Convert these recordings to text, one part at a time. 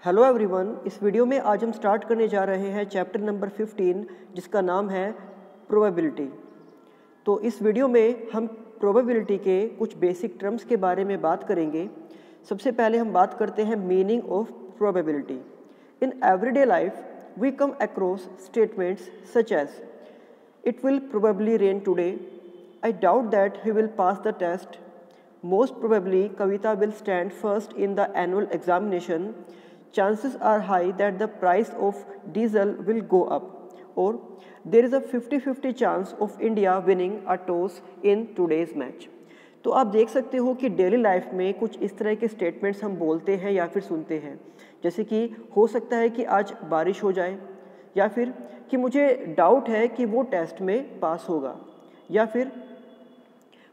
Hello everyone, इस video में आज हम स्टार्ट करने जा रहे हैं चैप्टर नंबर 15 जिसका नाम है प्रोबेबिलिटी। तो इस वीडियो में हम प्रोबेबिलिटी के कुछ बेसिक टर्म्स के बारे में बात करेंगे। सबसे पहले हम बात करते हैं meaning of probability. In everyday life we come across statements such as it will probably rain today, I doubt that he will pass the test, most probably Kavita will stand first in the annual examination, chances are high that the price of diesel will go up, or there is a 50-50 chance of India winning a toss in today's match। तो आप देख सकते हो कि daily life में कुछ इस तरह के स्टेटमेंट्स हम बोलते हैं या फिर सुनते हैं, जैसे कि हो सकता है कि आज बारिश हो जाए, या फिर कि मुझे डाउट है कि वो टेस्ट में पास होगा, या फिर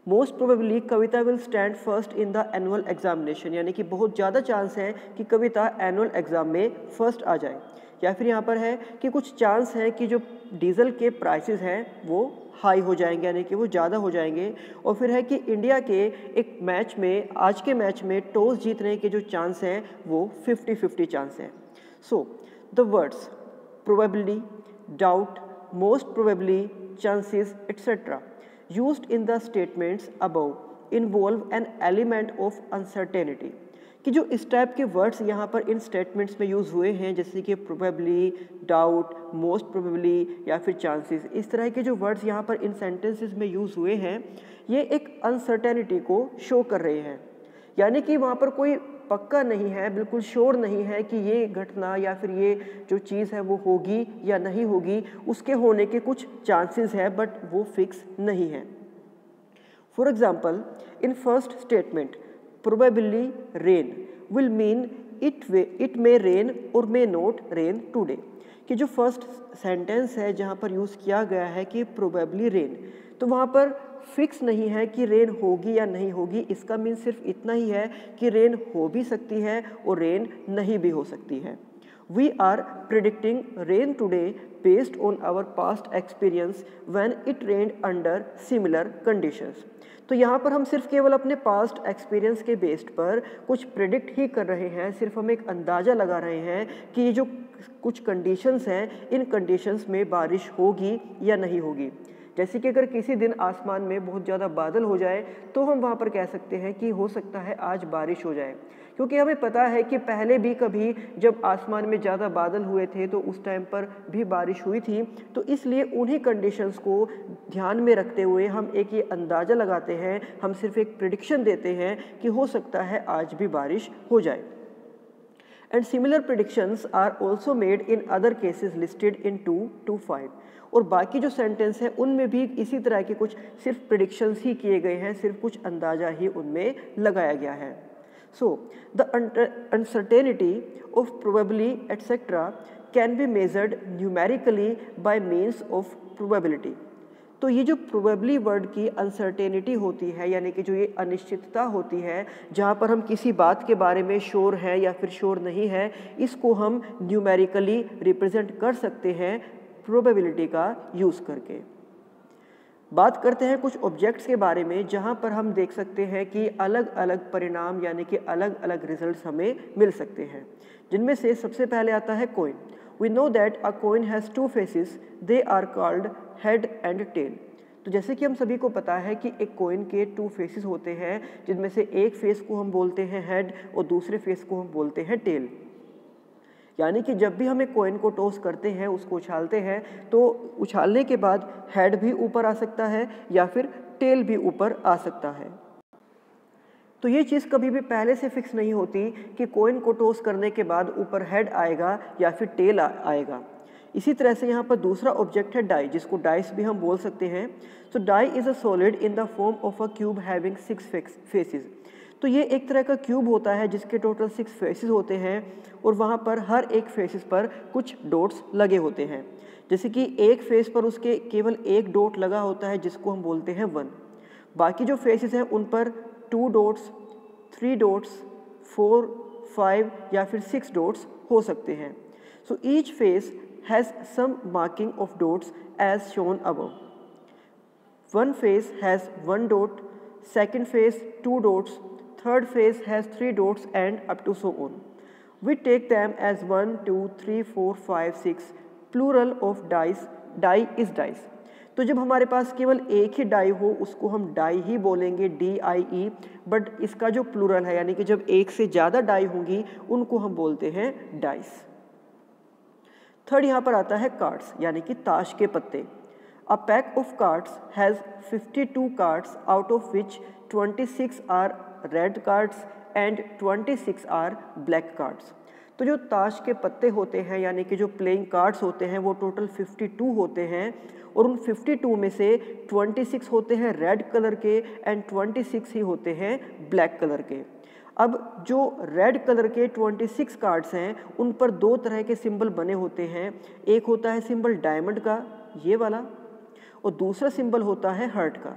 most probably Kavita will stand first in the annual examination, यानी कि बहुत ज़्यादा चांस है कि कविता एनुअल एग्ज़ाम में फर्स्ट आ जाए। या फिर यहाँ पर है कि कुछ चांस है कि जो डीजल के प्राइसेस हैं वो हाई हो जाएंगे, यानी कि वो ज़्यादा हो जाएंगे। और फिर है कि इंडिया के एक मैच में, आज के मैच में टॉस जीतने के जो चांस हैं वो 50-50 चांस हैं। So the words probably, doubt, most probably, chances etcetera used in the statements above involve an element of uncertainty। कि जो इस टाइप के वर्ड्स यहाँ पर इन स्टेटमेंट्स में यूज़ हुए हैं, जैसे कि प्रोबेबली, डाउट, मोस्ट प्रोबेबली या फिर चांसेस, इस तरह के जो वर्ड्स यहाँ पर इन सेंटेंसेस में यूज़ हुए हैं, ये एक अनसर्टेनिटी को शो कर रहे हैं। यानी कि वहाँ पर कोई पक्का नहीं है, बिल्कुल श्योर नहीं है कि ये घटना या फिर ये जो चीज़ है वो होगी या नहीं होगी। उसके होने के कुछ चांसेस हैं बट वो फिक्स नहीं है। For example, in first statement probably rain will mean it may rain और मे नॉट रेन टुडे। कि जो फर्स्ट सेंटेंस है जहाँ पर यूज़ किया गया है कि प्रोबेबली रेन, तो वहाँ पर फिक्स नहीं है कि रेन होगी या नहीं होगी। इसका मीन सिर्फ इतना ही है कि रेन हो भी सकती है और रेन नहीं भी हो सकती है। We are predicting rain today based on our past experience when it rained under similar conditions. तो यहाँ पर हम सिर्फ केवल अपने पास्ट एक्सपीरियंस के बेस्ड पर कुछ प्रिडिक्ट ही कर रहे हैं, सिर्फ हम एक अंदाज़ा लगा रहे हैं कि ये जो कुछ कंडीशंस हैं, इन कंडीशंस में बारिश होगी या नहीं होगी। जैसे कि अगर किसी दिन आसमान में बहुत ज़्यादा बादल हो जाए तो हम वहाँ पर कह सकते हैं कि हो सकता है आज बारिश हो जाए, क्योंकि हमें पता है कि पहले भी कभी जब आसमान में ज़्यादा बादल हुए थे तो उस टाइम पर भी बारिश हुई थी। तो इसलिए उन्हीं कंडीशंस को ध्यान में रखते हुए हम एक ये अंदाज़ा लगाते हैं, हम सिर्फ एक प्रिडिक्शन देते हैं कि हो सकता है आज भी बारिश हो जाए। And similar predictions are also made in other cases listed in 2 to 5। और बाकी जो सेंटेंस है उनमें भी इसी तरह के कुछ सिर्फ प्रिडिक्शंस ही किए गए हैं, सिर्फ कुछ अंदाज़ा ही उनमें लगाया गया है। So the uncertainty of probably etcetera can be measured numerically bye means of probability. तो ये जो प्रोबेबली वर्ड की अनसर्टेनिटी होती है, यानी कि जो ये अनिश्चितता होती है, जहाँ पर हम किसी बात के बारे में श्योर हैं या फिर श्योर नहीं है, इसको हम न्यूमेरिकली रिप्रेजेंट कर सकते हैं प्रोबेबिलिटी का यूज़ करके। बात करते हैं कुछ ऑब्जेक्ट्स के बारे में जहाँ पर हम देख सकते हैं कि अलग अलग परिणाम यानी कि अलग अलग रिजल्ट्स हमें मिल सकते हैं, जिनमें से सबसे पहले आता है coin. We know that a coin has 2 faces, they are called head and tail. तो जैसे कि हम सभी को पता है कि एक कॉइन के 2 फेसेस होते हैं, जिनमें से एक फेस को हम बोलते हैं हेड और दूसरे फेस को हम बोलते हैं टेल। यानी कि जब भी हम एक कॉइन को टॉस करते हैं, उसको उछालते हैं, तो उछालने के बाद हेड भी ऊपर आ सकता है या फिर टेल भी ऊपर आ सकता है। तो ये चीज़ कभी भी पहले से फिक्स नहीं होती कि कॉइन को टॉस करने के बाद ऊपर हेड आएगा या फिर टेल आएगा। इसी तरह से यहाँ पर दूसरा ऑब्जेक्ट है डाई, जिसको डाइस भी हम बोल सकते हैं। So die is a solid in the form of a cube having 6 faces. तो ये एक तरह का क्यूब होता है जिसके टोटल 6 फेसेस होते हैं और वहाँ पर हर एक फेसेस पर कुछ डॉट्स लगे होते हैं। जैसे कि एक फेस पर उसके केवल एक डॉट लगा होता है जिसको हम बोलते हैं 1। बाकी जो फेसेस हैं उन पर 2 डॉट्स, 3 डॉट्स, 4, 5 या फिर 6 डॉट्स हो सकते हैं। So each face has some marking of dots as shown above. One face has 1 dot, second face 2 dots, third face has 3 dots and up to so on। We take them as 1 2 3 4 5 6 plural of dice, die is dice. तो जब हमारे पास केवल एक ही die हो उसको हम die ही बोलेंगे, DIE, but इसका जो प्लूरल है यानी कि जब एक से ज़्यादा डाई होंगी उनको हम बोलते हैं डाइस। थर्ड यहाँ पर आता है कार्ड्स यानी कि ताश के पत्ते। A pack of cards has 52 cards out of which 26 are red cards and 26 are black cards. तो जो ताश के पत्ते होते हैं यानी कि जो प्लेइंग कार्ड्स होते हैं वो टोटल 52 होते हैं और उन 52 में से 26 होते हैं रेड कलर के एंड 26 ही होते हैं ब्लैक कलर के। अब जो रेड कलर के 26 कार्ड्स हैं उन पर दो तरह के सिंबल बने होते हैं, एक होता है सिंबल डायमंड का ये वाला और दूसरा सिंबल होता है हार्ट का।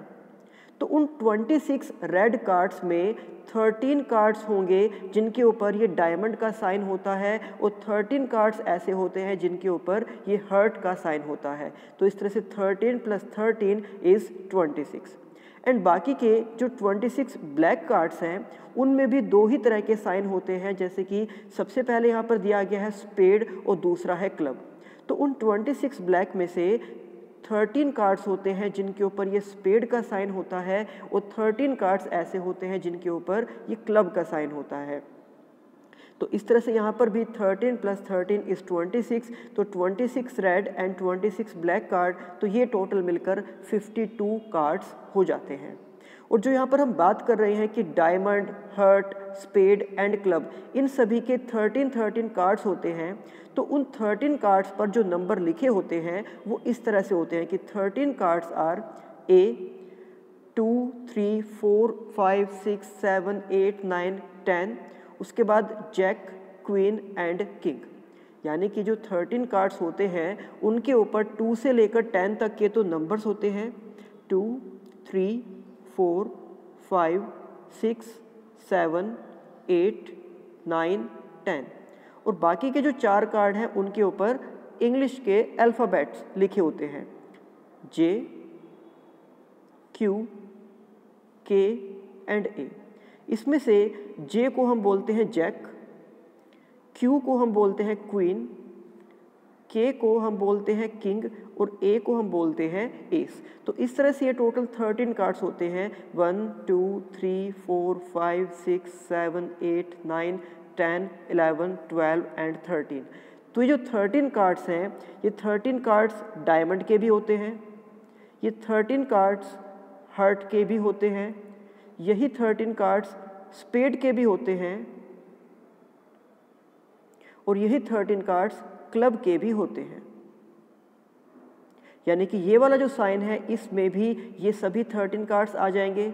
तो उन 26 रेड कार्ड्स में 13 कार्ड्स होंगे जिनके ऊपर ये डायमंड का साइन होता है और 13 कार्ड्स ऐसे होते हैं जिनके ऊपर ये हार्ट का साइन होता है। तो इस तरह से 13 + 13 इज़ 26। एंड बाकी के जो 26 ब्लैक कार्ड्स हैं उनमें भी दो ही तरह के साइन होते हैं, जैसे कि सबसे पहले यहाँ पर दिया गया है स्पेड और दूसरा है क्लब। तो उन 26 ब्लैक में से 13 कार्ड्स होते हैं जिनके ऊपर ये स्पेड का साइन होता है और 13 कार्ड्स ऐसे होते हैं जिनके ऊपर ये क्लब का साइन होता है। तो इस तरह से यहाँ पर भी 13 + 13 इज़ 26। तो 26 रेड एंड 26 ब्लैक कार्ड, तो ये टोटल मिलकर 52 कार्ड्स हो जाते हैं। और जो यहाँ पर हम बात कर रहे हैं कि diamond, heart, spade and club, इन सभी के 13 कार्ड्स होते हैं। तो उन 13 कार्ड्स पर जो नंबर लिखे होते हैं वो इस तरह से होते हैं कि 13 कार्ड्स आर A 2 3 4 5 6 7 8 9 10, उसके बाद जैक, क्वीन एंड किंग। यानी कि जो 13 कार्ड्स होते हैं उनके ऊपर 2 से लेकर 10 तक के तो नंबर्स होते हैं, 2 3 4 5 6 7 8 9 10, और बाकी के जो 4 कार्ड हैं उनके ऊपर इंग्लिश के अल्फ़ाबेट्स लिखे होते हैं, J Q K and A। इसमें से J को हम बोलते हैं जैक, Q को हम बोलते हैं क्वीन, K को हम बोलते हैं किंग और A को हम बोलते हैं एस। तो इस तरह से ये टोटल 13 कार्ड्स होते हैं, 1 2 3 4 5 6 7 8 9 10 11 12 एंड 13। तो ये जो 13 कार्ड्स हैं ये 13 कार्ड्स डायमंड के भी होते हैं, ये 13 कार्ड्स हार्ट के भी होते हैं, यही 13 कार्ड्स स्पेड के भी होते हैं और यही 13 कार्ड्स क्लब के भी होते हैं। यानी कि ये वाला जो साइन है इसमें भी ये सभी 13 कार्ड्स आ जाएंगे,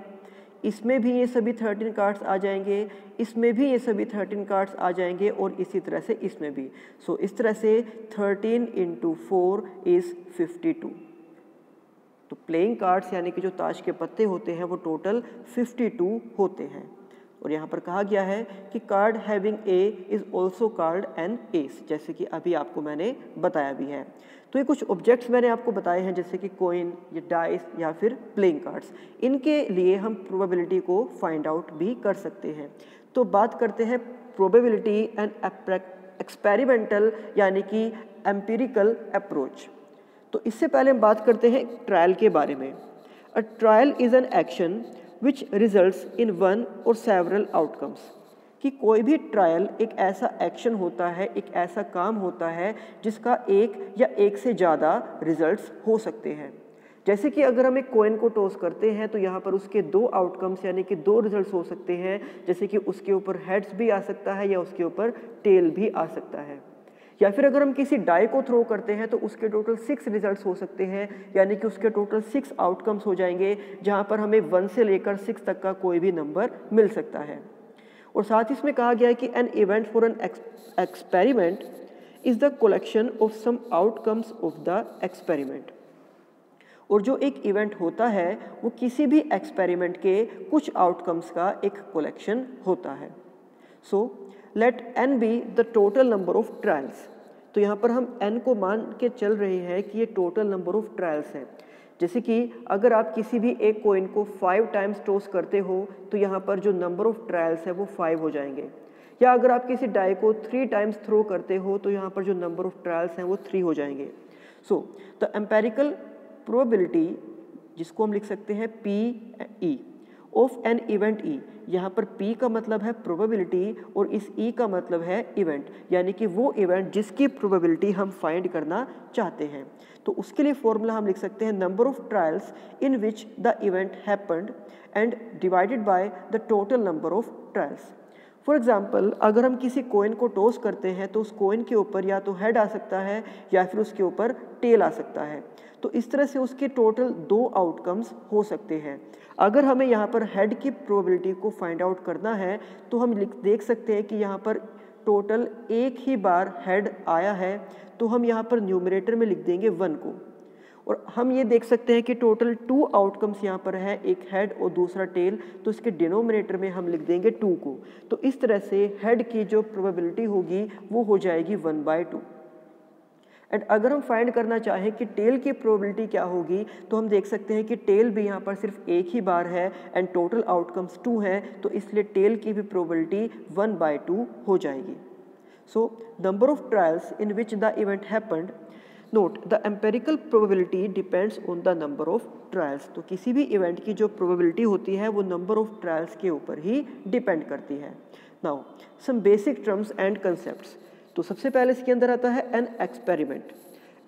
इसमें भी ये सभी 13 कार्ड्स आ जाएंगे, इसमें भी ये सभी 13 कार्ड्स आ जाएंगे और इसी तरह से इसमें भी। सो इस तरह से 13 × 4 इज़ 52। तो प्लेइंग कार्ड्स यानी कि जो ताश के पत्ते होते हैं वो टोटल 52 होते हैं। और यहाँ पर कहा गया है कि card having A is also called an ace, जैसे कि अभी आपको मैंने बताया भी है। तो ये कुछ ऑब्जेक्ट्स मैंने आपको बताए हैं जैसे कि कोइन या डाइस या फिर प्लेइंग कार्ड्स, इनके लिए हम प्रोबेबिलिटी को फाइंड आउट भी कर सकते हैं। तो बात करते हैं प्रोबेबिलिटी एंड एक्सपेरिमेंटल यानी कि एम्पिरिकल अप्रोच। तो इससे पहले हम बात करते हैं ट्रायल के बारे में। A trial is an action which results in one और सेवरल आउटकम्स, कि कोई भी ट्रायल एक ऐसा एक्शन होता है, एक ऐसा काम होता है जिसका एक या एक से ज़्यादा रिजल्ट्स हो सकते हैं। जैसे कि अगर हम एक कॉइन को टॉस करते हैं तो यहाँ पर उसके 2 आउटकम्स यानी कि 2 रिजल्ट्स हो सकते हैं, जैसे कि उसके ऊपर हेड्स भी आ सकता है या उसके ऊपर टेल भी आ सकता है। या फिर अगर हम किसी डाई को थ्रो करते हैं तो उसके टोटल 6 रिजल्ट्स हो सकते हैं, यानी कि उसके टोटल 6 आउटकम्स हो जाएंगे, जहाँ पर हमें 1 से लेकर 6 तक का कोई भी नंबर मिल सकता है। और साथ ही इसमें कहा गया है कि an event for an experiment is the collection of some outcomes of the experiment. और जो एक इवेंट होता है वो किसी भी एक्सपेरिमेंट के कुछ आउटकम्स का एक कलेक्शन होता है। So let n be the total number of trials. तो यहाँ पर हम n को मान के चल रहे हैं कि ये टोटल नंबर ऑफ ट्रायल्स हैं। जैसे कि अगर आप किसी भी एक कॉइन को 5 टाइम्स टॉस करते हो तो यहाँ पर जो नंबर ऑफ ट्रायल्स है वो 5 हो जाएंगे। या अगर आप किसी डाई को 3 टाइम्स थ्रो करते हो तो यहाँ पर जो नंबर ऑफ ट्रायल्स हैं वो 3 हो जाएंगे। सो द एम्पेरिकल प्रोबेबिलिटी, जिसको हम लिख सकते हैं PE of an event E, यहाँ पर P का मतलब है प्रोबेबिलिटी और इस E का मतलब है इवेंट, यानी कि वो इवेंट जिसकी प्रोबेबिलिटी हम फाइंड करना चाहते हैं। तो उसके लिए फॉर्मूला हम लिख सकते हैं number of trials in which the event happened and divided by the total number of trials. For example, अगर हम किसी कोइन को टॉस करते हैं तो उस कोइन के ऊपर या तो हेड आ सकता है या फिर उसके ऊपर टेल आ सकता है। तो इस तरह से उसके टोटल 2 आउटकम्स हो सकते हैं। अगर हमें यहाँ पर हेड की प्रोबेबिलिटी को फाइंड आउट करना है तो हम देख सकते हैं कि यहाँ पर टोटल एक ही बार हेड आया है, तो हम यहाँ पर न्यूमरेटर में लिख देंगे 1 को। और हम ये देख सकते हैं कि टोटल 2 आउटकम्स यहाँ पर है, एक हेड और दूसरा टेल, तो इसके डिनोमिनेटर में हम लिख देंगे 2 को। तो इस तरह से हेड की जो प्रोबेबिलिटी होगी वो हो जाएगी 1/2। एंड अगर हम फाइंड करना चाहें कि टेल की प्रोबेबिलिटी क्या होगी, तो हम देख सकते हैं कि टेल भी यहाँ पर सिर्फ एक ही बार है एंड टोटल आउटकम्स 2 हैं, तो इसलिए टेल की भी प्रोबेबिलिटी 1/2 हो जाएगी। So number of trials in which the event happened, note the empirical probability depends on the number of trials. तो किसी भी इवेंट की जो प्रोबेबिलिटी होती है वो नंबर ऑफ ट्रायल्स के ऊपर ही डिपेंड करती है। Now some basic terms and concepts. तो सबसे पहले इसके अंदर आता है an experiment,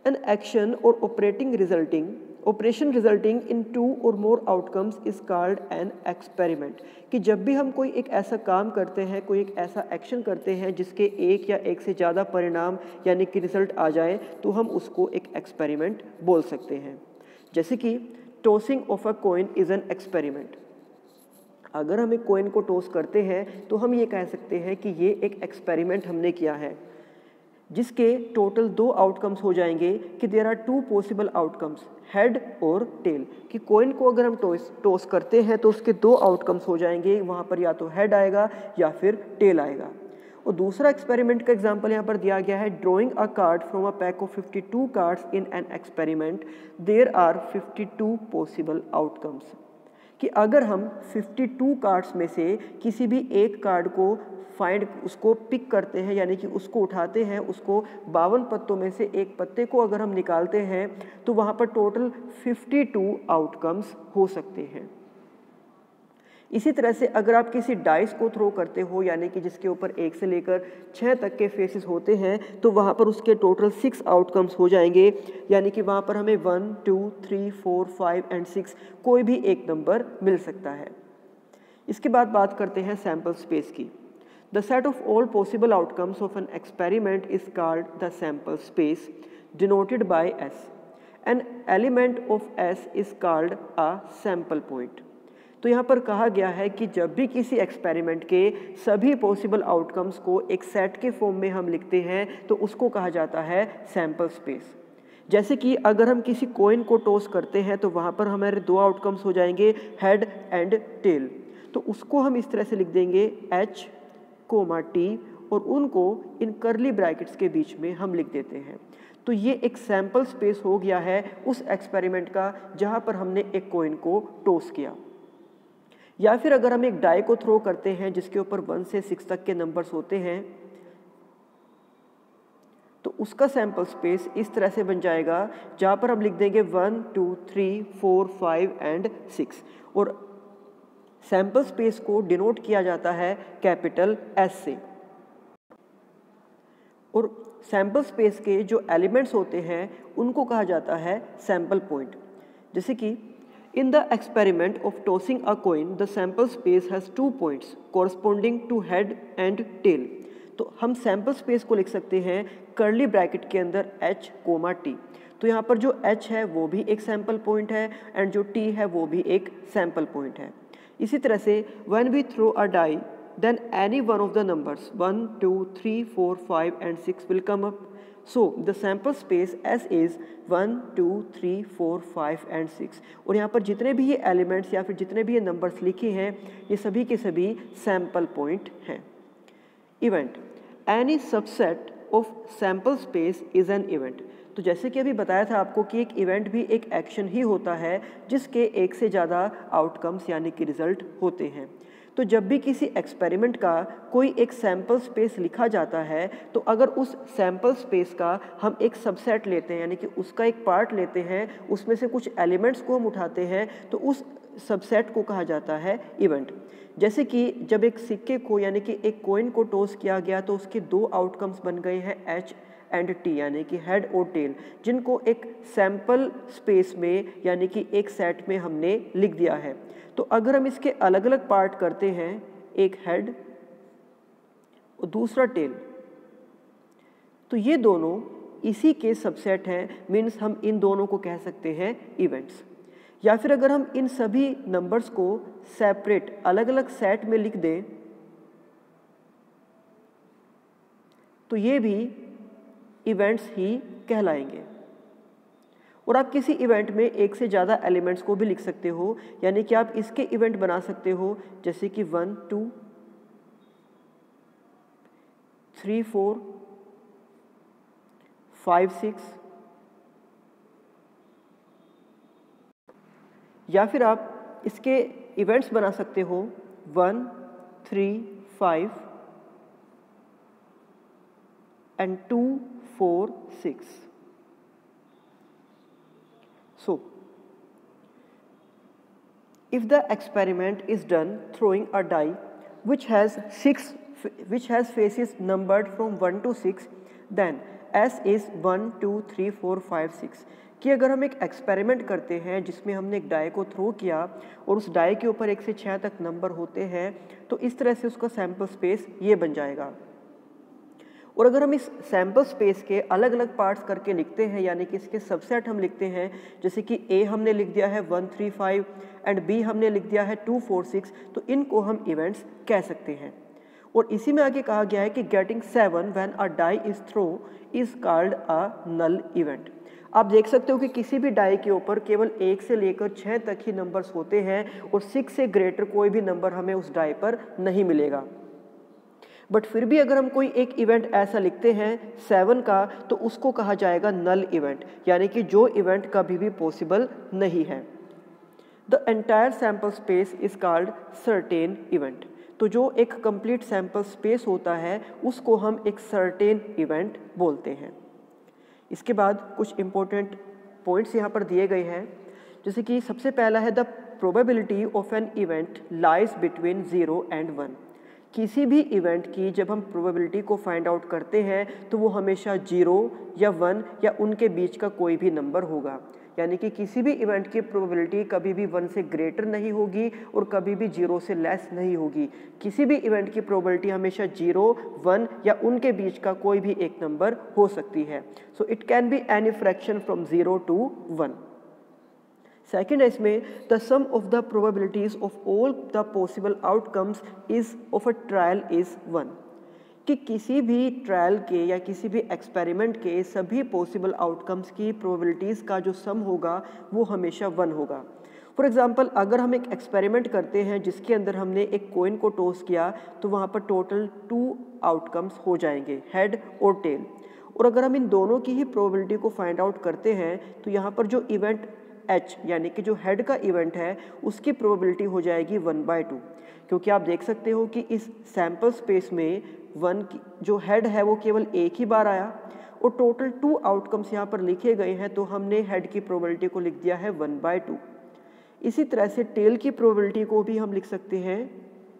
an action or operation resulting in 2 or more outcomes is called an experiment. कि जब भी हम कोई एक ऐसा काम करते हैं, कोई एक ऐसा एक्शन करते हैं जिसके एक या एक से ज़्यादा परिणाम यानी कि रिजल्ट आ जाए, तो हम उसको एक एक्सपेरिमेंट बोल सकते हैं। जैसे कि tossing of a coin is an experiment. अगर हम एक कॉइन को टॉस करते हैं तो हम ये कह सकते हैं कि ये एक एक्सपेरिमेंट हमने किया है, जिसके टोटल 2 आउटकम्स हो जाएंगे कि there are 2 possible outcomes, head और टेल। कि कॉइन को अगर हम टॉस करते हैं तो उसके 2 आउटकम्स हो जाएंगे, वहाँ पर या तो हेड आएगा या फिर टेल आएगा। और दूसरा एक्सपेरिमेंट का एग्जांपल यहाँ पर दिया गया है, drawing a card from a pack of 52 cards in an experiment, there are 52 possible outcomes. कि अगर हम 52 कार्ड्स में से किसी भी एक कार्ड को उसको पिक करते हैं, यानी कि उसको उठाते हैं, उसको 52 पत्तों में से एक पत्ते को अगर हम निकालते हैं तो वहाँ पर टोटल 52 आउटकम्स हो सकते हैं। इसी तरह से अगर आप किसी डाइस को थ्रो करते हो, यानी कि जिसके ऊपर 1 से लेकर 6 तक के फेसेस होते हैं, तो वहाँ पर उसके टोटल 6 आउटकम्स हो जाएंगे, यानी कि वहाँ पर हमें 1, 2, 3, 4, 5 एंड 6 कोई भी एक नंबर मिल सकता है। इसके बाद बात करते हैं सैम्पल स्पेस की। The set of all possible outcomes of an experiment is called the sample space, denoted by S. An element of S is called a sample point. तो यहाँ पर कहा गया है कि जब भी किसी एक्सपेरिमेंट के सभी पॉसिबल आउटकम्स को एक सेट के फॉर्म में हम लिखते हैं तो उसको कहा जाता है सैम्पल स्पेस। जैसे कि अगर हम किसी कॉइन को टॉस करते हैं तो वहाँ पर हमारे 2 आउटकम्स हो जाएंगे, हेड एंड टेल। तो उसको हम इस तरह से लिख देंगे H, T, और उनको इन कर्ली ब्रैकेट्स के बीच में हम लिख देते हैं। तो ये एक सैम्पल स्पेस हो गया है उस एक्सपेरिमेंट का जहाँ पर हमने एक कॉइन को टॉस किया। या फिर अगर हम एक डाई को थ्रो करते हैं जिसके ऊपर 1 से 6 तक के नंबर्स होते हैं, तो उसका सैम्पल स्पेस इस तरह से बन जाएगा जहाँ पर हम लिख देंगे 1, 2, 3, 4, 5 एंड 6। और सैम्पल स्पेस को डिनोट किया जाता है कैपिटल S से। और सैम्पल स्पेस के जो एलिमेंट्स होते हैं उनको कहा जाता है सैम्पल पॉइंट। जैसे कि in the experiment of tossing a coin the sample space has 2 points corresponding to head and tail. तो हम सैम्पल स्पेस को लिख सकते हैं कर्ली ब्रैकेट के अंदर H, T। तो यहाँ पर जो H है वो भी एक सैम्पल पॉइंट है एंड जो T है वो भी एक सैम्पल पॉइंट है। इसी तरह से when we throw a die, then any one of the numbers 1, 2, 3, 4, 5 and 6 will come up. So the sample space S is 1, 2, 3, 4, 5 and 6। और यहाँ पर जितने भी ये एलिमेंट्स या फिर जितने भी ये नंबर्स लिखे हैं ये सभी के सभी सैम्पल पॉइंट हैं। Event, any subset of sample space is an event. तो जैसे कि अभी बताया था आपको कि एक इवेंट भी एक एक्शन ही होता है जिसके एक से ज़्यादा आउटकम्स यानी कि रिजल्ट होते हैं। तो जब भी किसी एक्सपेरिमेंट का कोई एक सैम्पल स्पेस लिखा जाता है तो अगर उस सैम्पल स्पेस का हम एक सबसेट लेते हैं, यानी कि उसका एक पार्ट लेते हैं, उसमें से कुछ एलिमेंट्स को हम उठाते हैं, तो उस सबसेट को कहा जाता है इवेंट। जैसे कि जब एक सिक्के को यानी कि एक कॉइन को टॉस किया गया तो उसके दो आउटकम्स बन गए हैं एच एंड टी, यानी कि हेड और टेल, जिनको एक सैम्पल स्पेस में यानी कि एक सेट में हमने लिख दिया है। तो अगर हम इसके अलग अलग पार्ट करते हैं, एक हेड और दूसरा टेल, तो ये दोनों इसी के सबसेट हैं, मीन्स हम इन दोनों को कह सकते हैं इवेंट्स। या फिर अगर हम इन सभी नंबर्स को सेपरेट अलग अलग सेट में लिख दें तो ये भी इवेंट्स ही कहलाएंगे। और आप किसी इवेंट में एक से ज़्यादा एलिमेंट्स को भी लिख सकते हो, यानी कि आप इसके इवेंट बना सकते हो जैसे कि 1 2 3 4 5 6, या फिर आप इसके इवेंट्स बना सकते हो 1 3 5 and 2 4 6. So, if the experiment is done throwing a die which has faces numbered from 1 to 6, then S is 1 2 3 4 5 6. कि अगर हम एक एक्सपेरिमेंट करते हैं जिसमें हमने एक डाई को थ्रो किया और उस डाई के ऊपर 1 से 6 तक नंबर होते हैं, तो इस तरह से उसका सैम्पल स्पेस ये बन जाएगा। और अगर हम इस सैम्पल स्पेस के अलग अलग पार्ट्स करके लिखते हैं, यानी कि इसके सबसेट हम लिखते हैं, जैसे कि A हमने लिख दिया है 1 3 5 एंड B हमने लिख दिया है 2 4 6, तो इनको हम इवेंट्स कह सकते हैं। और इसी में आगे कहा गया है कि getting 7 when a die is throw is called a null event. आप देख सकते हो कि किसी भी डाई के ऊपर केवल 1 से लेकर 6 तक ही नंबर्स होते हैं और 6 से ग्रेटर कोई भी नंबर हमें उस डाई पर नहीं मिलेगा। बट फिर भी अगर हम कोई एक इवेंट ऐसा लिखते हैं 7 का, तो उसको कहा जाएगा नल इवेंट, यानी कि जो इवेंट कभी भी पॉसिबल नहीं है। The entire sample space is called certain event. तो जो एक कंप्लीट सैम्पल स्पेस होता है उसको हम एक सर्टेन इवेंट बोलते हैं। इसके बाद कुछ इंपॉर्टेंट पॉइंट्स यहाँ पर दिए गए हैं, जैसे कि सबसे पहला है the probability of an event lies between 0 and 1। किसी भी इवेंट की जब हम प्रोबेबिलिटी को फाइंड आउट करते हैं तो वो हमेशा 0 या 1 या उनके बीच का कोई भी नंबर होगा, यानी कि किसी भी इवेंट की प्रोबेबिलिटी कभी भी 1 से ग्रेटर नहीं होगी और कभी भी 0 से लेस नहीं होगी। किसी भी इवेंट की प्रोबेबिलिटी हमेशा 0 1 या उनके बीच का कोई भी एक नंबर हो सकती है। So it can be any fraction from 0 to 1। Second है इसमें the sum of the probabilities of all the possible outcomes is of a trial is 1। कि किसी भी ट्रायल के या किसी भी एक्सपेरिमेंट के सभी पॉसिबल आउटकम्स की प्रोबेबिलिटीज़ का जो सम होगा वो हमेशा 1 होगा। फॉर एग्जांपल अगर हम एक एक्सपेरिमेंट करते हैं जिसके अंदर हमने एक कॉइन को टॉस किया तो वहाँ पर टोटल 2 आउटकम्स हो जाएंगे, हेड और टेल। और अगर हम इन दोनों की ही प्रोबेबिलिटी को फाइंड आउट करते हैं तो यहाँ पर जो इवेंट H यानी कि जो हेड का इवेंट है उसकी प्रोबेबिलिटी हो जाएगी 1/2, क्योंकि आप देख सकते हो कि इस सैम्पल स्पेस में 1 की जो हेड है वो केवल एक ही बार आया और टोटल 2 आउटकम्स यहाँ पर लिखे गए हैं, तो हमने हेड की प्रोबेबिलिटी को लिख दिया है 1/2। इसी तरह से टेल की प्रोबेबिलिटी को भी हम लिख सकते हैं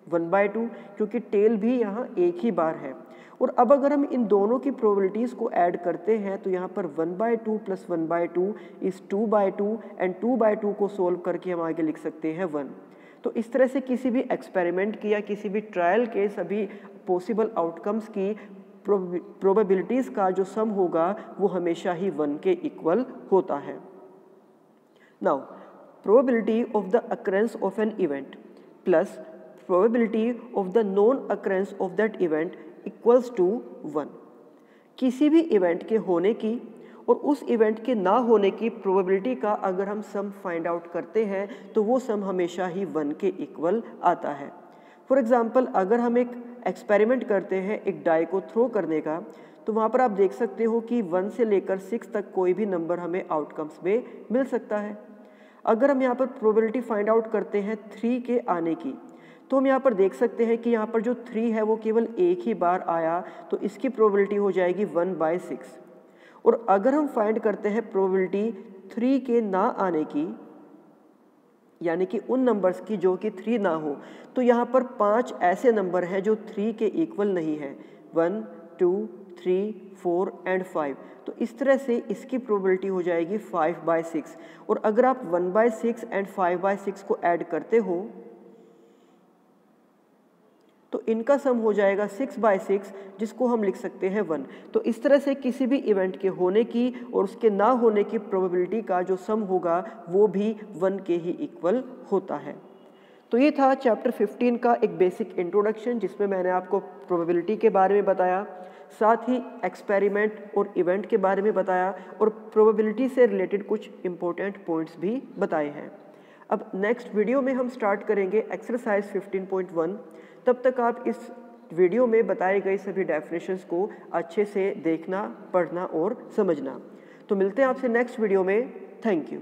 1/2, क्योंकि टेल भी यहाँ एक ही बार है। और अब अगर हम इन दोनों की प्रोबेबिलिटीज़ को ऐड करते हैं तो यहाँ पर 1/2 + 1/2 इज़ 2/2 एंड 2/2 को सोल्व करके हम आगे लिख सकते हैं 1। तो इस तरह से किसी भी एक्सपेरिमेंट की या किसी भी ट्रायल के सभी पॉसिबल आउटकम्स की प्रोबेबिलिटीज़ का जो सम होगा वो हमेशा ही 1 के इक्वल होता है। Now probability of the occurrence of an event plus probability of the non occurrence of that event equals to 1। किसी भी इवेंट के होने की और उस इवेंट के ना होने की प्रोबेबिलिटी का अगर हम सम फाइंड आउट करते हैं तो वो सम हमेशा ही 1 के इक्वल आता है। फॉर एग्जांपल अगर हम एक एक्सपेरिमेंट करते हैं एक डाई को थ्रो करने का, तो वहाँ पर आप देख सकते हो कि 1 से लेकर 6 तक कोई भी नंबर हमें आउटकम्स में मिल सकता है। अगर हम यहाँ पर प्रोबेबिलिटी फाइंड आउट करते हैं 3 के आने की, तो हम यहाँ पर देख सकते हैं कि यहाँ पर जो 3 है वो केवल एक ही बार आया, तो इसकी प्रोबेबिलिटी हो जाएगी 1/6। और अगर हम फाइंड करते हैं प्रोबेबिलिटी 3 के ना आने की, यानी कि उन नंबर्स की जो कि 3 ना हो, तो यहाँ पर 5 ऐसे नंबर हैं जो 3 के इक्वल नहीं है, 1, 2, 3, 4 एंड 5। तो इस तरह से इसकी प्रोबेबिलिटी हो जाएगी 5/6। और अगर आप 1/6 एंड 5/6 को ऐड करते हो तो इनका सम हो जाएगा 6/6, जिसको हम लिख सकते हैं 1। तो इस तरह से किसी भी इवेंट के होने की और उसके ना होने की प्रोबेबिलिटी का जो सम होगा वो भी 1 के ही इक्वल होता है। तो ये था चैप्टर 15 का एक बेसिक इंट्रोडक्शन, जिसमें मैंने आपको प्रोबेबिलिटी के बारे में बताया, साथ ही एक्सपेरिमेंट और इवेंट के बारे में बताया, और प्रोबेबिलिटी से रिलेटेड कुछ इंपॉर्टेंट पॉइंट्स भी बताए हैं। अब नेक्स्ट वीडियो में हम स्टार्ट करेंगे एक्सरसाइज 15.1। तब तक आप इस वीडियो में बताए गए सभी डेफिनेशंस को अच्छे से देखना, पढ़ना और समझना। तो मिलते हैं आपसे नेक्स्ट वीडियो में। Thank you.